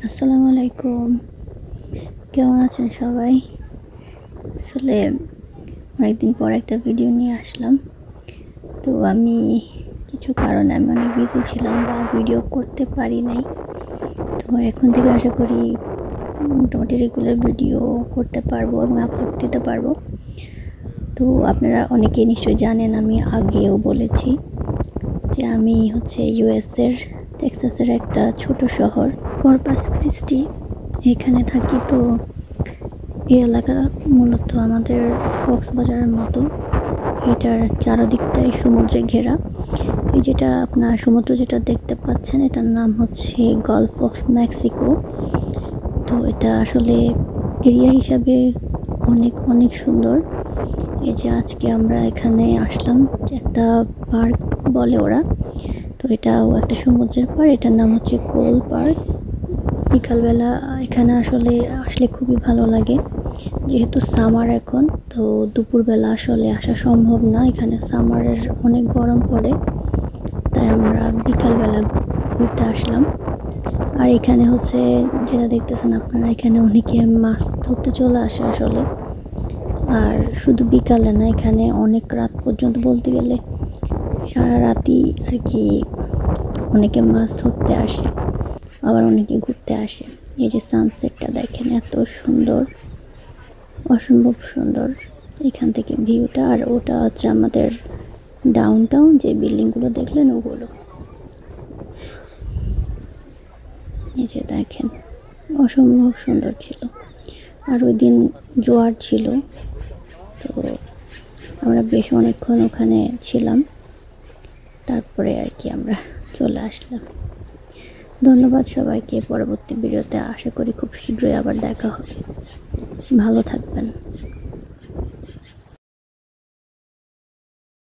আসসালামু আলাইকুম। কেমন আছেন সবাই? আসলে অনেকদিন পর একটা ভিডিও নিয়ে আসলাম। তো আমি কিছু কারণে আমি অনেক বিজি ছিলাম বা ভিডিও করতে পারি নাই। তো এখন থেকে আশা করি মোটামুটি রেগুলার ভিডিও করতে পারবো এবং আপলোড দিতে পারবো। তো আপনারা অনেকেই নিশ্চয়ই জানেন, আমি আগেও বলেছি যে আমি ইউএসের টেক্সাসের একটা ছোট শহর কর্পাস ক্রিস্টি এখানে থাকি। তো এই এলাকা মূলত আমাদের কক্সবাজারের মতো, এটার চারদিকটাই সমুদ্রে ঘেরা। এই যেটা আপনার সমুদ্র যেটা দেখতে পাচ্ছেন, এটার নাম হচ্ছে গলফ অফ মেক্সিকো। তো এটা আসলে এরিয়া হিসাবে অনেক অনেক সুন্দর। এই যে আজকে আমরা এখানে আসলাম, যে একটা পার্ক বলে ওরা, তো এটাও একটা সমুদ্রের পাড়, এটার নাম হচ্ছে কোল পার্ক। বিকালবেলা এখানে আসলে খুবই ভালো লাগে, যেহেতু সামার এখন, তো দুপুরবেলা আসলে আসা সম্ভব না, এখানে সামারের অনেক গরম পড়ে, তাই আমরা বিকালবেলা ঘুরতে আসলাম। আর এখানে যেটা দেখতেছেন আপনারা, এখানে অনেকে মাছ ধরতে চলে আসে আসলে। আর শুধু বিকালে না, এখানে অনেক রাত পর্যন্ত, বলতে গেলে সারা রাতই আর কি, অনেকে মাছ ধরতে আসে, আবার অনেকে ঘুরতে আসে। এই যে সানসেটটা দেখেন, এত সুন্দর, অসম্ভব সুন্দর এখান থেকে ভিউটা। আর ওটা হচ্ছে আমাদের ডাউনটাউন, যে বিল্ডিংগুলো দেখলেন ওগুলো। এই যে দেখেন, অসম্ভব সুন্দর ছিল। আর ওই দিন জোয়ার ছিল, তো আমরা বেশ অনেকক্ষণ ওখানে ছিলাম, তারপরে আর কি আমরা চলে আসলাম। ধন্যবাদ সবাইকে। পরবর্তী ভিডিওতে আশা করি খুব শীঘ্রই আবার দেখা হবে। ভালো থাকবেন।